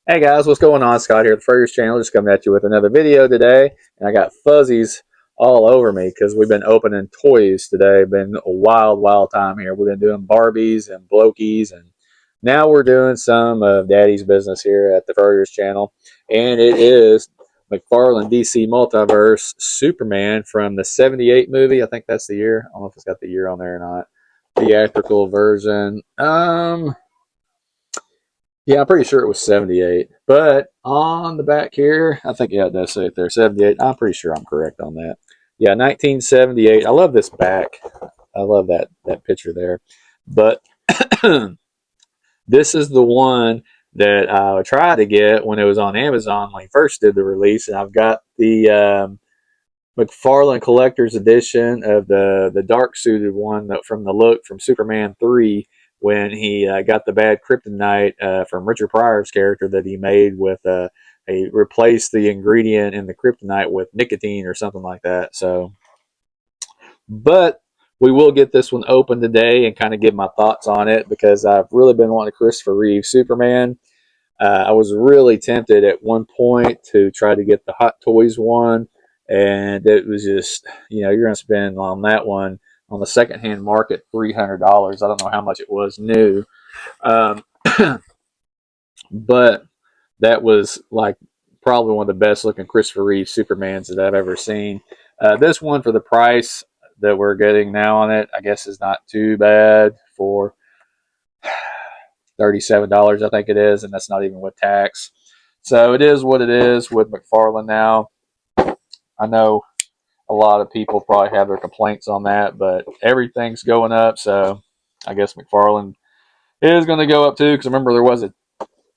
Hey guys, what's going on? Scott here at the Furriers channel, just coming at you with another video today. And I got fuzzies all over me because we've been opening toys today. Been a wild time here. We've been doing Barbies and Blokies, and now we're doing some of Daddy's business here at the Furriers channel. And it is McFarlane DC Multiverse Superman from the '78 movie. I think that's the year. I don't know if it's got the year on there or not. Theatrical version. Yeah, I'm pretty sure it was 78. But on the back here, I think, yeah, it does say it there, 78. I'm pretty sure I'm correct on that. Yeah, 1978. I love this back. I love that picture there. But this is the one that I tried to get when it was on Amazon when he first did the release. And I've got the McFarlane Collector's Edition of the dark suited one from the look from Superman 3 when he got the bad kryptonite from Richard Pryor's character that he made with he replaced the ingredient in the kryptonite with nicotine or something like that. So, but we will get this one open today and kind of give my thoughts on it because I've really been wanting a Christopher Reeve Superman. I was really tempted at one point to try to get the Hot Toys one, and it was just, you're going to spend on that one on the secondhand market $300. I don't know how much it was new, um, but that was like probably one of the best looking Christopher Reeve Supermans that I've ever seen. This one, for the price that we're getting now on it, I guess is not too bad for $37, I think it is, and that's not even with tax. So it is what it is with McFarlane now. I know a lot of people probably have their complaints on that, but everything's going up, so I guess McFarlane is going to go up too, because I remember there was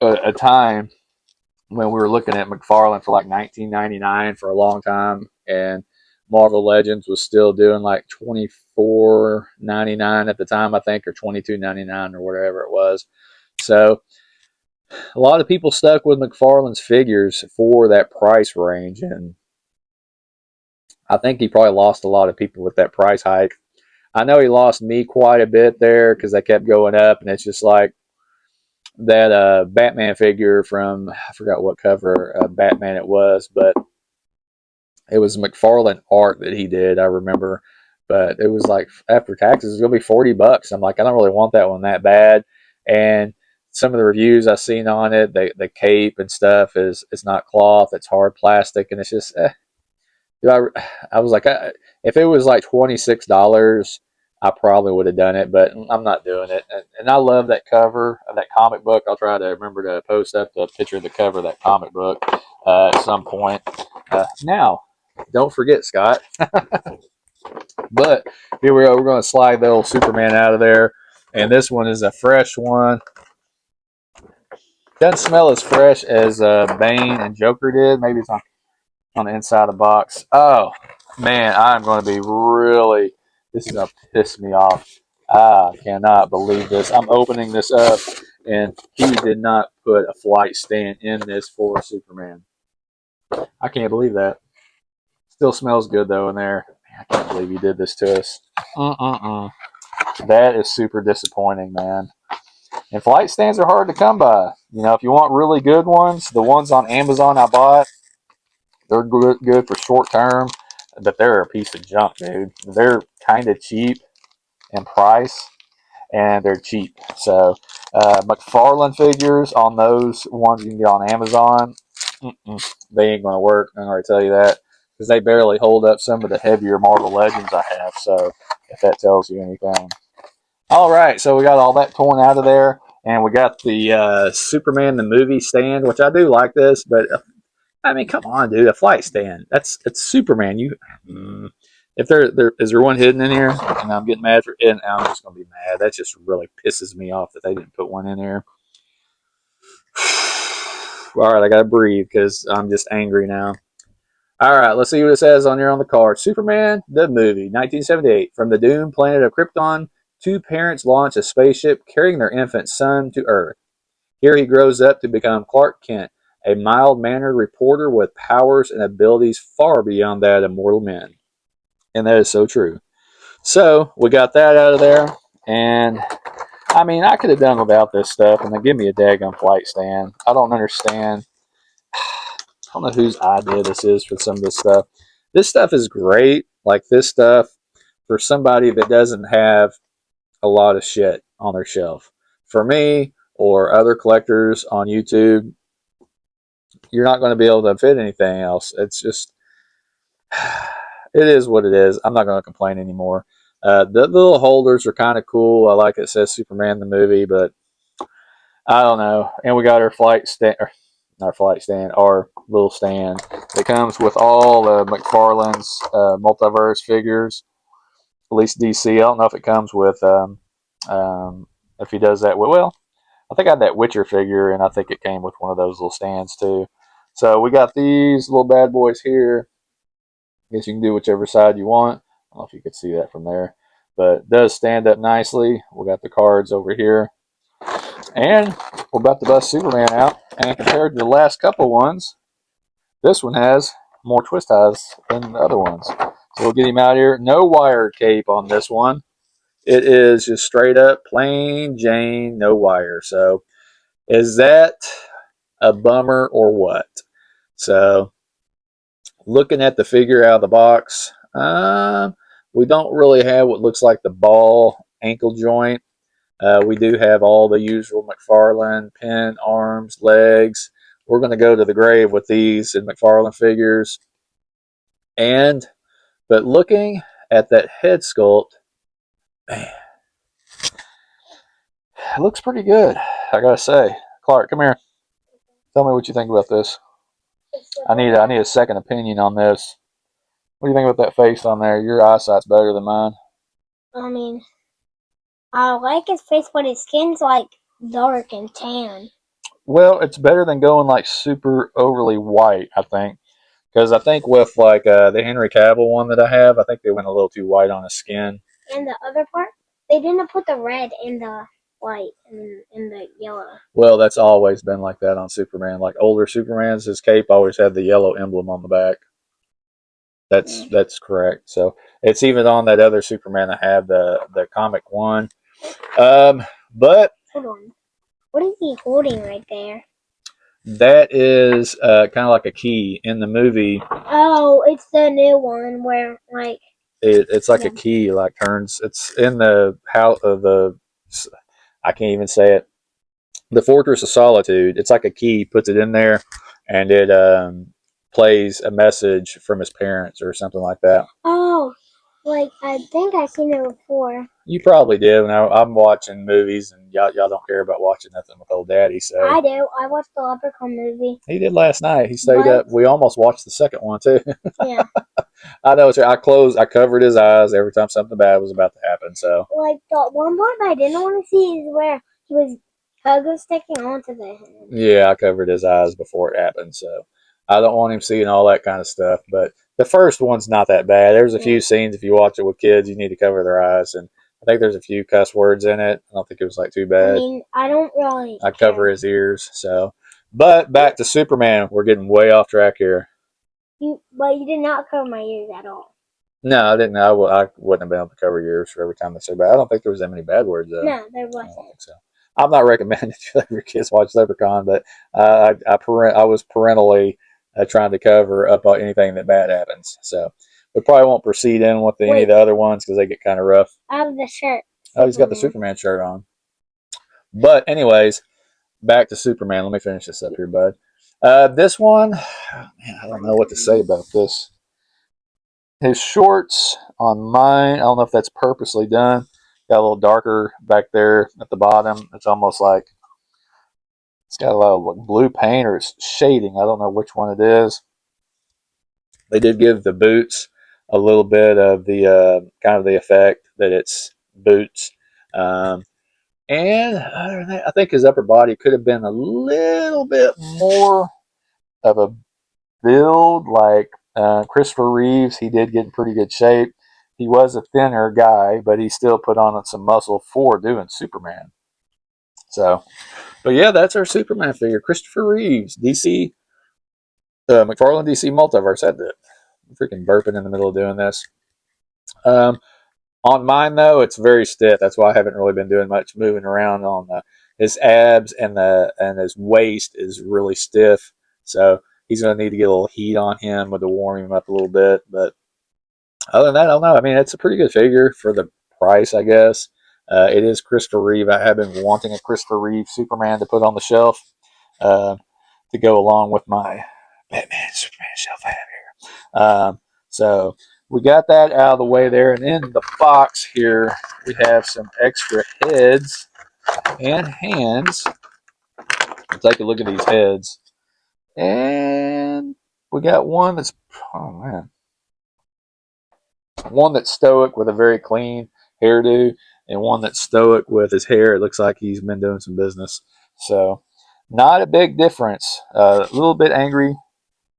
a time when we were looking at McFarlane for like $19.99 for a long time, and Marvel Legends was still doing like $24.99 at the time, I think, or $22.99 or whatever it was. So a lot of people stuck with McFarlane's figures for that price range, and I think he probably lost a lot of people with that price hike. I know he lost me quite a bit there because they kept going up, and it's just like that Batman figure from, I forgot what cover Batman it was, but it was McFarlane art that he did, I remember. But it was like, after taxes, it's going to be $40. I'm like, I don't really want that one that bad. And some of the reviews I've seen on it, the cape and stuff is it's not cloth, it's hard plastic, and it's just, I was like, if it was like $26, I probably would have done it, but I'm not doing it. And I love that cover of that comic book. I'll try to remember to post up the picture of the cover of that comic book at some point. Now, don't forget, Scott. But here we go. We're going to slide the old Superman out of there. And this one is a fresh one. Doesn't smell as fresh as Bane and Joker did. Maybe it's on the inside of the box. Oh, man, I'm going to be really, this is going to piss me off. I cannot believe this. I'm opening this up, and he did not put a flight stand in this for Superman. I can't believe that. Still smells good, though, in there. I can't believe he did this to us. That is super disappointing, man. And flight stands are hard to come by. If you want really good ones, the ones on Amazon I bought, they're good for short term, but they're a piece of junk, dude. They're kind of cheap in price, and they're cheap. So McFarlane figures on those ones you can get on Amazon, they ain't going to work. I'm going to tell you that, because they barely hold up some of the heavier Marvel Legends I have. So if that tells you anything. All right, so we got all that torn out of there, and we got the Superman the movie stand, which I do like this, but I mean, come on, dude, a flight stand. It's Superman. If there is there one hidden in here, and I'm getting mad for it, and I'm just gonna be mad. That just really pisses me off that they didn't put one in there. All right, I gotta breathe because I'm just angry now. All right, let's see what it says on here on the card. Superman, the movie, 1978. From the doomed planet of Krypton, two parents launch a spaceship carrying their infant son to Earth. Here he grows up to become Clark Kent, a mild-mannered reporter with powers and abilities far beyond that of mortal men. And that is so true. So, we got that out of there, and I mean, I could have done without this stuff, and then give me a daggone flight stand. I don't understand. I don't know whose idea this is for some of this stuff. This stuff is great. Like this stuff for somebody that doesn't have a lot of shit on their shelf. For me or other collectors on YouTube, you're not going to be able to fit anything else. It's just, it is what it is. I'm not going to complain anymore. The little holders are kind of cool. I like it says Superman the movie, but I don't know. And we got our flight stand, our flight stand, our little stand that comes with all the McFarlane's Multiverse figures. At least DC. I don't know if it comes with if he does that. Well, I think I had that Witcher figure, and I think it came with one of those little stands too. So we got these little bad boys here. I guess you can do whichever side you want. I don't know if you could see that from there, but it does stand up nicely. We got the cards over here, and we're about to bust Superman out. And compared to the last couple ones, this one has more twist ties than the other ones. So we'll get him out here. No wire cape on this one. It is just straight up plain Jane, no wire. So is that a bummer or what? So looking at the figure out of the box, we don't really have what looks like the ball ankle joint. We do have all the usual McFarlane pin, arms, legs. We're going to go to the grave with these in McFarlane figures. But looking at that head sculpt, man, it looks pretty good, I gotta say. Clark, come here. Tell me what you think about this. I need a second opinion on this. What do you think about that face on there? Your eyesight's better than mine. I mean, I like his face, but his skin's like dark and tan. Well, it's better than going like super overly white, I think. Because I think with like the Henry Cavill one that I have, I think they went a little too white on his skin. And the other part, they didn't put the red in the white and in the yellow. Well, that's always been like that on Superman. Like older Supermans, his cape always had the yellow emblem on the back. That's correct. So it's even on that other Superman I have, the comic one. But hold on, what is he holding right there? That is kind of like a key in the movie. Oh, it's the new one where like it's like a key, like turns. It's in the house of the. I can't even say it. The Fortress of Solitude. It's like a key. Puts it in there, and it plays a message from his parents or something like that. Oh, like I think I've seen it before. You probably did. Now I'm watching movies, and y'all don't care about watching nothing with old daddy. So I do. I watched the Leprechaun movie. He did last night. He stayed up. We almost watched the second one too. Yeah. I know. I covered his eyes every time something bad was about to happen. So like the one part I didn't want to see is where he was Pogo sticking onto the hand. Yeah, I covered his eyes before it happened. So I don't want him seeing all that kind of stuff. But the first one's not that bad. There's a few scenes, if you watch it with kids, you need to cover their eyes. And I think there's a few cuss words in it. I don't think it was like too bad. I mean, I don't really. I cover his ears. So, but back to Superman. We're getting way off track here. But you did not cover my ears at all. No, I didn't. I wouldn't have been able to cover your ears for every time they say bad. I don't think there was that many bad words though. No, there wasn't. I don't think so. I'm not recommending you let your kids watch Leprechaun, but I was parentally trying to cover up anything that bad happens. So we probably won't proceed in with any of the other ones because they get kind of rough. I have the shirt. Oh, he's got the Superman shirt on. But anyways, back to Superman. Let me finish this up here, bud. This one, man, I don't know what to say about this. His shorts on mine, I don't know if that's purposely done. Got a little darker back there at the bottom. It's almost like it's got a lot of like blue paint or it's shading. I don't know which one it is. They did give the boots a little bit of the kind of the effect that it's boots. And other than that, I think his upper body could have been a little bit more of a build like Christopher Reeves. He did get in pretty good shape. He was a thinner guy, but he still put on some muscle for doing Superman. So, but yeah, that's our Superman figure. Christopher Reeves, DC, McFarlane DC Multiverse. Had to freaking burping in the middle of doing this. On mine though, it's very stiff. That's why I haven't really been doing much moving around on his abs, and his waist is really stiff. So he's going to need to get a little heat on him to warm him up a little bit. But other than that, I don't know. I mean, it's a pretty good figure for the price, I guess. It is Christopher Reeve. I have been wanting a Christopher Reeve Superman to put on the shelf uh, to go along with my Batman Superman shelf I have here. So we got that out of the way there. And in the box here, we have some extra heads and hands. We'll take a look at these heads. And we got one that's, oh man, one that's stoic with a very clean hairdo, and one that's stoic with his hair. It looks like he's been doing some business. So, not a big difference. A little bit angry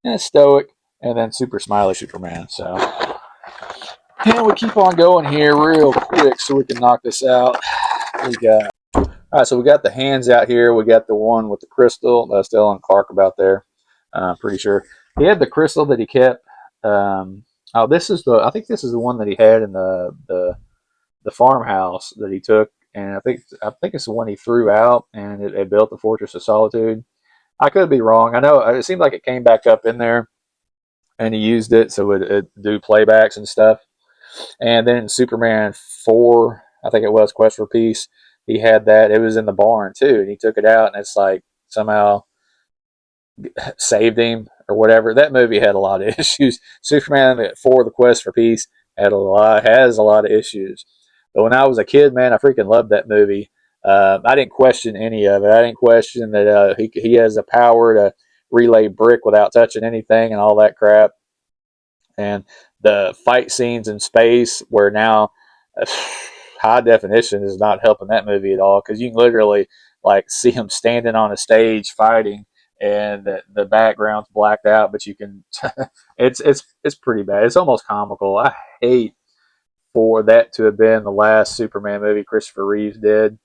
and stoic, and then super smiley Superman. So, and we keep on going here real quick so we can knock this out. We got, all right, so we got the hands out here. We got the one with the crystal that's still on Clark about there. Pretty sure he had the crystal that he kept. Oh, this is I think this is the one that he had in the farmhouse that he took, and I think it's the one he threw out, and it built the Fortress of Solitude. I could be wrong. I know it seemed like it came back up in there, and he used it so it do playbacks and stuff. And then Superman 4, I think it was Quest for Peace. He had that. It was in the barn too, and he took it out, and it's like somehow saved him or whatever. That movie had a lot of issues. Superman 4, The Quest for Peace has a lot of issues. But when I was a kid, man, I freaking loved that movie. I didn't question any of it. I didn't question that he has the power to relay brick without touching anything and all that crap. And the fight scenes in space, where now high definition is not helping that movie at all, because you can literally like see him standing on a stage fighting, and the background's blacked out, but you can it's pretty bad. It's almost comical. I hate for that to have been the last Superman movie Christopher Reeves did,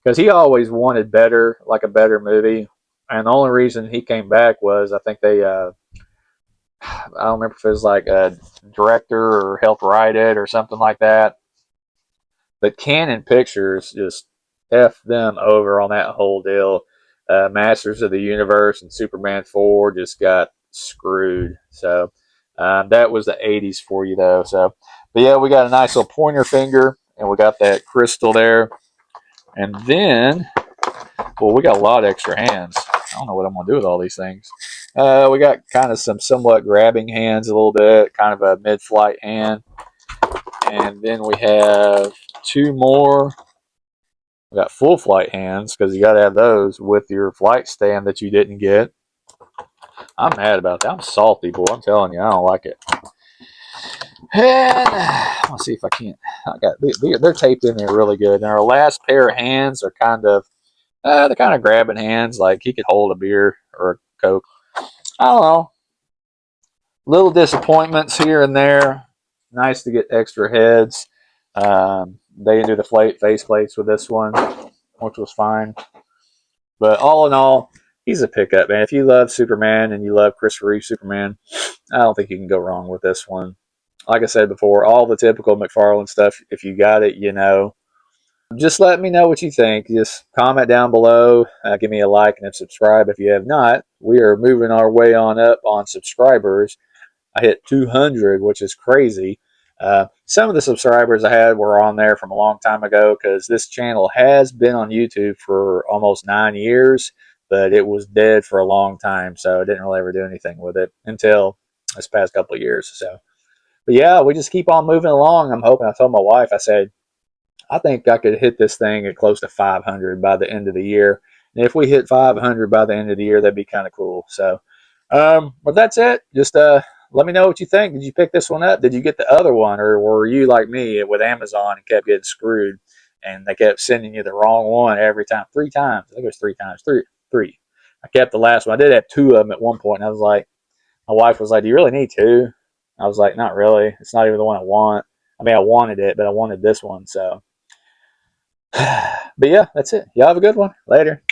because he always wanted better, like a better movie. And the only reason he came back was I think they I don't remember if it was like a director or helped write it or something like that. But Canon Pictures just F them over on that whole deal. Masters of the Universe and Superman 4 just got screwed. So that was the 80s for you, though. So, but yeah, we got a nice little pointer finger, and we got that crystal there. And then, well, we got a lot of extra hands. I don't know what I'm going to do with all these things. We got kind of some somewhat grabbing hands a little bit, kind of a mid-flight hand. And then we have two more. We got full flight hands, because you got to have those with your flight stand that you didn't get. I'm mad about that. I'm salty, boy. I'm telling you, I don't like it. And let's see if I can't. They're taped in there really good. And our last pair of hands are kind of they're kind of grabbing hands, like he could hold a beer or a Coke. I don't know. Little disappointments here and there. Nice to get extra heads. They didn't do the face plates with this one, which was fine. But all in all, he's a pickup, man. If you love Superman and you love Christopher Reeve Superman, I don't think you can go wrong with this one. Like I said before, all the typical McFarlane stuff. If you got it, you know. Just let me know what you think. Just comment down below. Give me a like and subscribe if you have not. We are moving our way on up on subscribers. I hit 200, which is crazy. Some of the subscribers I had were on there from a long time ago, because this channel has been on YouTube for almost 9 years, but it was dead for a long time, so I didn't really ever do anything with it until this past couple of years. So, but yeah, we just keep on moving along. I'm hoping. I told my wife, I said, I think I could hit this thing at close to 500 by the end of the year. And if we hit 500 by the end of the year, that'd be kind of cool. So, but that's it. Just let me know what you think. Did you pick this one up? Did you get the other one, or were you like me with Amazon and kept getting screwed, and they kept sending you the wrong one every time? 3 times. I think it was 3 times. Three. I kept the last one. I did have 2 of them at one point, and I was like, my wife was like, "Do you really need 2?" I was like, "Not really. It's not even the one I want. I mean, I wanted it, but I wanted this one." So, but yeah, that's it. Y'all have a good one. Later.